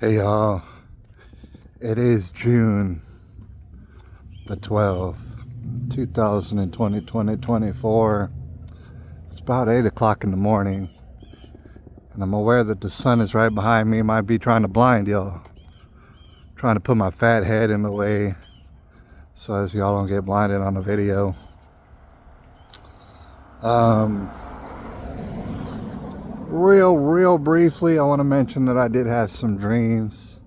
Hey y'all, it is June the 12th, 2020, 2024. It's about 8 o'clock in the morning, and I'm aware that the sun is right behind me. Might be trying to blind y'all, trying to put my fat head in the way so as y'all don't get blinded on the video. Real briefly, I want to mention that I did have some dreams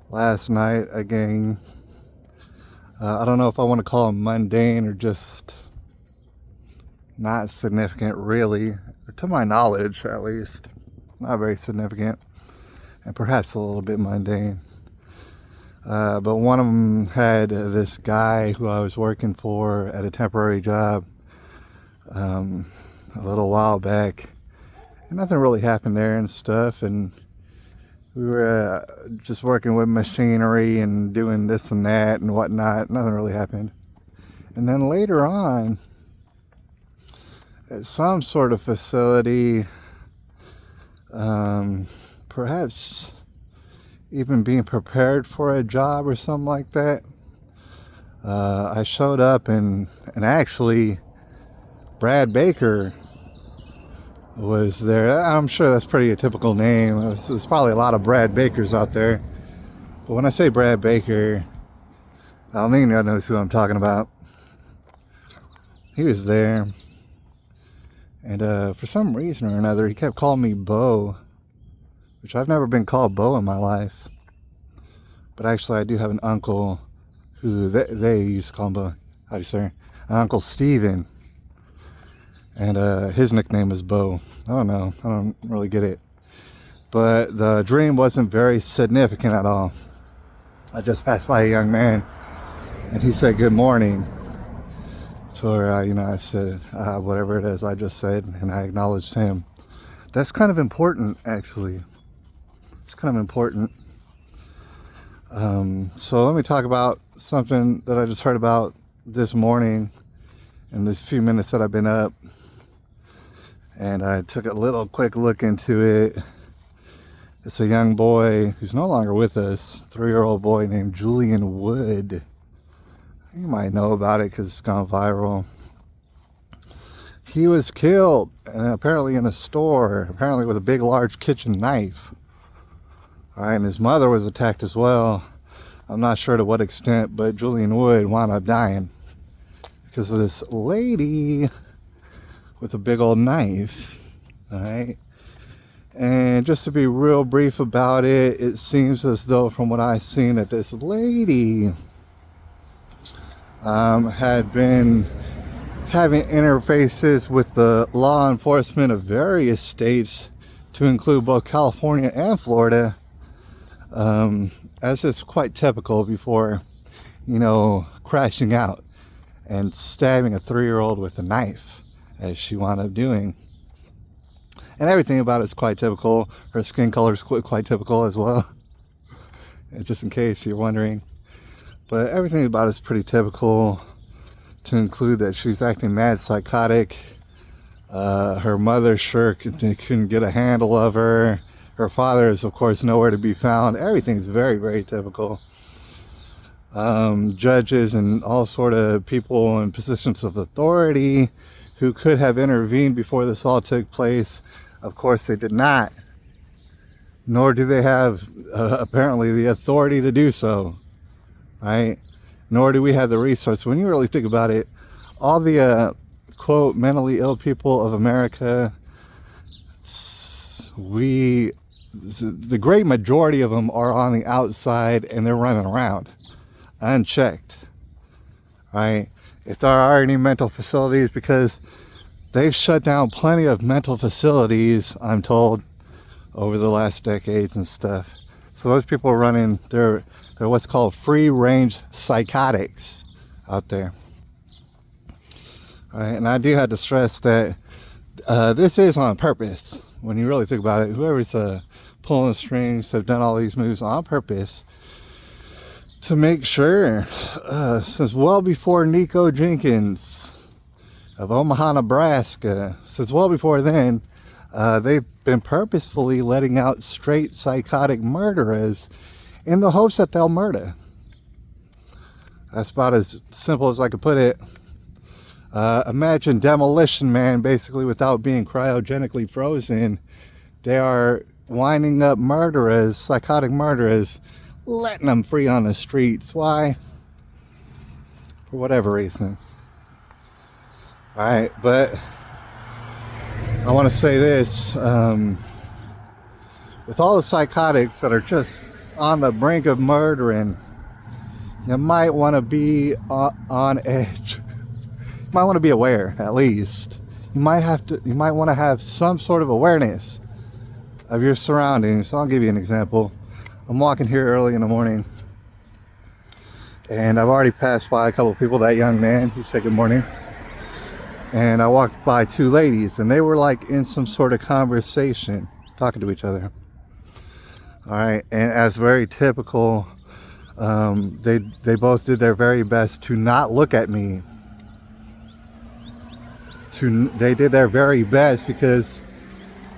last night again. I don't know if I want to call them mundane or just not significant, really, or to my knowledge at least. Not very significant, and perhaps a little bit mundane. But one of them had this guy who I was working for at a temporary job a little while back. And nothing really happened there and stuff, and we were just working with machinery and doing this and that and whatnot. Nothing really happened. And then later on, at some sort of facility, perhaps even being prepared for a job or something like that, I showed up and actually Brad Baker was there. I'm sure that's pretty a typical name. There's probably a lot of Brad Bakers out there. But when I say Brad Baker, I don't think anyone knows who I'm talking about. He was there. And for some reason or another, he kept calling me Bo, which I've never been called Bo in my life. But actually, I do have an uncle who they used to call him Bo. How do you say? Uncle Steven. And his nickname is Bo. I don't know. I don't really get it. But the dream wasn't very significant at all. I just passed by a young man, and he said, "Good morning." So, I said, whatever it is I just said, and I acknowledged him. That's kind of important, actually. It's kind of important. So let me talk about something that I just heard about this morning in these few minutes that I've been up. And I took a little quick look into it. It's a young boy who's no longer with us, 3-year-old boy named Julian Wood. You might know about it because it's gone viral. He was killed, and apparently in a store, apparently with a big, large kitchen knife. All right, and his mother was attacked as well. I'm not sure to what extent, but Julian Wood wound up dying because of this lady with a big old knife. All right. And just to be real brief about it, it seems as though from what I've seen that this lady had been having interfaces with the law enforcement of various states, to include both California and Florida, as is quite typical, before, crashing out and stabbing a 3-year-old with a knife, as she wound up doing. And everything about it is quite typical. Her skin color is quite typical as well, just in case you're wondering. But everything about it is pretty typical, to include that she's acting mad psychotic. Her mother sure couldn't get a handle of her. Her father is, of course, nowhere to be found. Everything's very, very typical. Judges and all sort of people in positions of authority who could have intervened before this all took place, of course they did not. Nor do they have, apparently, the authority to do so, right? Nor do we have the resources. When you really think about it, all the, quote, mentally ill people of America, the great majority of them are on the outside and they're running around unchecked, right? If there are any mental facilities, because they've shut down plenty of mental facilities, I'm told, over the last decades and stuff. So those people are running, they're what's called free-range psychotics out there. All right, and I do have to stress that this is on purpose. When you really think about it, whoever's pulling the strings have done all these moves on purpose to make sure, since well before Nico Jenkins of Omaha, Nebraska, since well before then, They've been purposefully letting out straight psychotic murderers in the hopes that they'll murder. That's about as simple as I could put it. Imagine Demolition Man basically without being cryogenically frozen. They are winding up murderers, psychotic murderers, letting them free on the streets. Why? For whatever reason. Alright, but I want to say this. With all the psychotics that are just on the brink of murdering, you might want to be on edge. You might want to be aware, at least. You might want to have some sort of awareness of your surroundings. So I'll give you an example. I'm walking here early in the morning, and I've already passed by a couple of people. That young man, he said good morning. And I walked by two ladies, and they were like in some sort of conversation, talking to each other. All right, and as very typical, they both did their very best to not look at me. They did their very best, because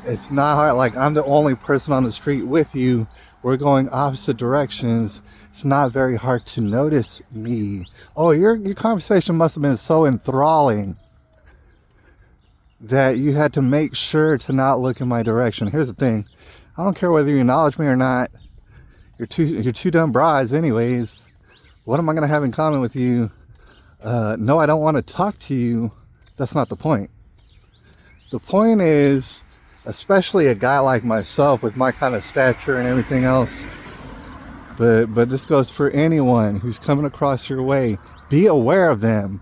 it's not hard. Like, I'm the only person on the street with you. We're going opposite directions. It's not very hard to notice me. Oh, your conversation must have been so enthralling that you had to make sure to not look in my direction. Here's the thing. I don't care whether you acknowledge me or not. You're two dumb brides anyways. What am I going to have in common with you? No, I don't want to talk to you. That's not the point. The point is, especially a guy like myself with my kind of stature and everything else, but this goes for anyone who's coming across your way. Be aware of them.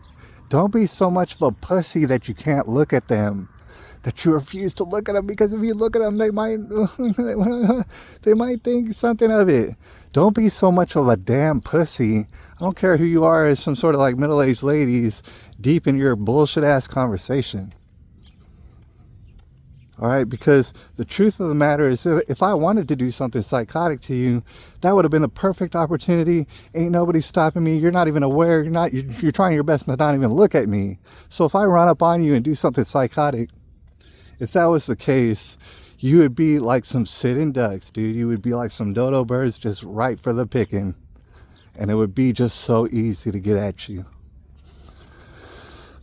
Don't be so much of a pussy that you can't look at them, that you refuse to look at them, because if you look at them, they might think something of it. Don't be so much of a damn pussy. I don't care who you are, as some sort of like middle-aged ladies deep in your bullshit ass conversation. All right, because the truth of the matter is, if I wanted to do something psychotic to you, that would have been a perfect opportunity. Ain't nobody stopping me. You're not even aware. You're trying your best to not even look at me. So if I run up on you and do something psychotic, if that was the case, you would be like some sitting ducks, dude. You would be like some dodo birds, just ripe for the picking. And it would be just so easy to get at you.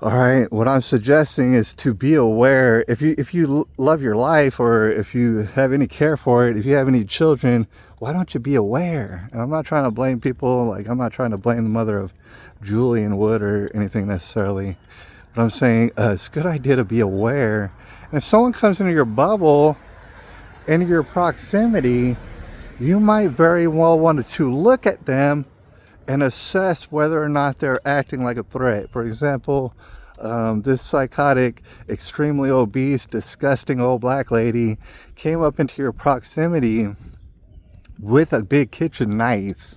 All right, what I'm suggesting is to be aware. If you love your life, or if you have any care for it, if you have any children, why don't you be aware? And I'm not trying to blame people. Like, I'm not trying to blame the mother of Julian Wood or anything necessarily. But I'm saying it's a good idea to be aware. And if someone comes into your bubble, into your proximity, you might very well want to look at them and assess whether or not they're acting like a threat. For example, this psychotic, extremely obese, disgusting old black lady came up into your proximity with a big kitchen knife.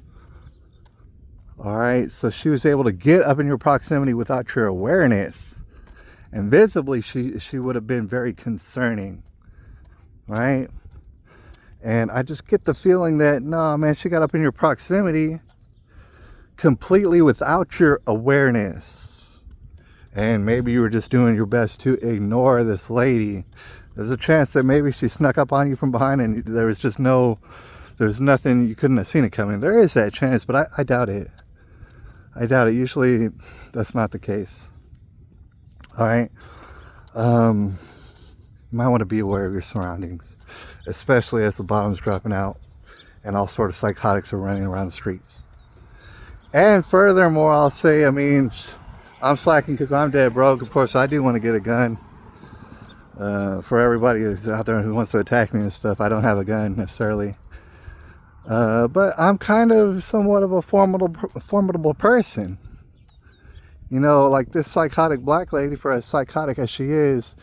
All right, so she was able to get up in your proximity without your awareness. And visibly, she would have been very concerning, right? And I just get the feeling that, no, man, she got up in your proximity completely without your awareness. And maybe you were just doing your best to ignore this lady. There's a chance that maybe she snuck up on you from behind and there's nothing, you couldn't have seen it coming. There is that chance, but I doubt it. I doubt it. Usually that's not the case. All right. You might want to be aware of your surroundings, especially as the bottom's dropping out and all sort of psychotics are running around the streets. And furthermore, I'll say, I'm slacking because I'm dead broke. Of course, I do want to get a gun. For everybody who's out there who wants to attack me and stuff, I don't have a gun necessarily. But I'm kind of somewhat of a formidable person. You know, like this psychotic black lady, for as psychotic as she is,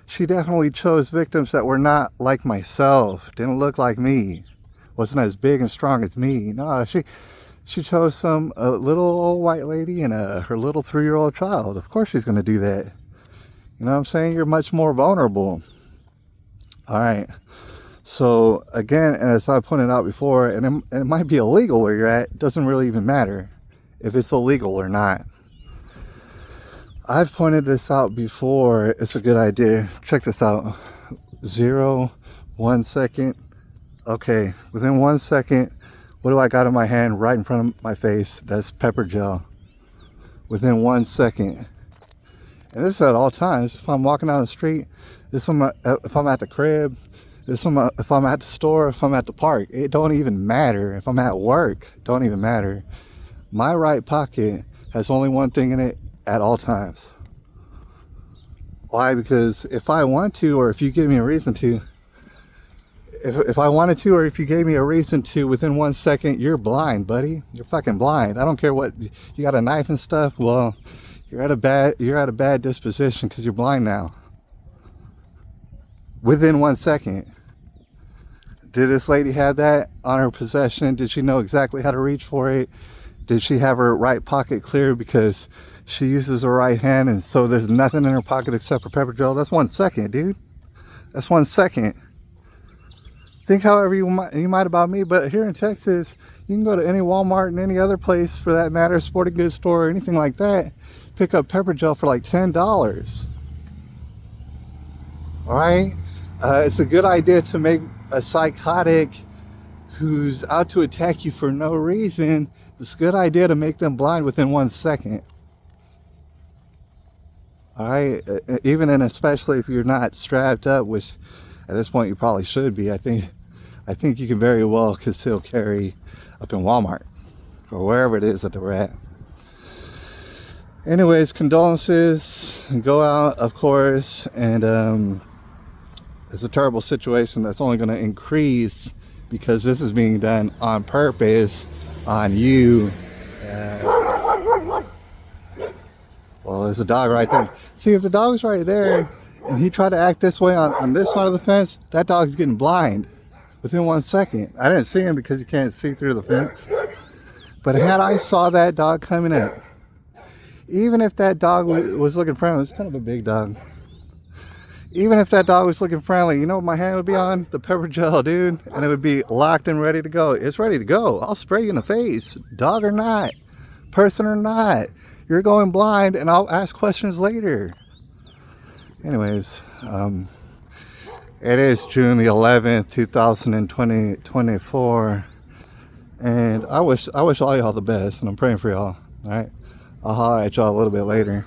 she definitely chose victims that were not like myself, didn't look like me, wasn't as big and strong as me. No, she chose a little old white lady and her little 3-year-old child. Of course she's going to do that. You know what I'm saying? You're much more vulnerable. All right. So again, as I pointed out before, and it might be illegal where you're at, it doesn't really even matter if it's illegal or not. I've pointed this out before. It's a good idea. Check this out. 0, 1 second. Okay, within 1 second, what do I got in my hand right in front of my face? That's pepper gel. Within 1 second. And this is at all times. If I'm walking down the street, if I'm at the crib, if I'm at the store, if I'm at the park, it don't even matter. If I'm at work, don't even matter. My right pocket has only one thing in it at all times. Why? Because if I want to, or if you give me a reason to, if I wanted to, or if you gave me a reason to, within 1 second, you're blind, buddy. You're fucking blind. I don't care what, you got a knife and stuff. Well, you're at a bad disposition because you're blind now. Within 1 second. Did this lady have that on her possession? Did she know exactly how to reach for it? Did she have her right pocket clear because she uses her right hand and so there's nothing in her pocket except for pepper gel? That's 1 second, dude. That's 1 second. Think however you might about me, but here in Texas, you can go to any Walmart and any other place for that matter, sporting goods store or anything like that, pick up pepper gel for like $10. All right? It's a good idea to make a psychotic who's out to attack you for no reason. It's a good idea to make them blind within 1 second. All right? Even and especially if you're not strapped up, which at this point you probably should be. I think you can very well conceal carry up in Walmart or wherever it is that they're at. Anyways, condolences. Go out, of course, and it's a terrible situation that's only going to increase because this is being done on purpose on you. Well, there's a dog right there. See, if the dog's right there and he tried to act this way on this side of the fence, that dog's getting blind within 1 second. I didn't see him because you can't see through the fence. But had I saw that dog coming in, even if that dog was looking friendly, it's kind of a big dog. Even if that dog was looking friendly, you know what my hand would be on? The pepper gel, dude. And it would be locked and ready to go. It's ready to go. I'll spray you in the face. Dog or not. Person or not. You're going blind and I'll ask questions later. Anyways, it is June the 11th, 2024. And I wish all y'all the best. And I'm praying for y'all. All right. I'll holler at y'all a little bit later.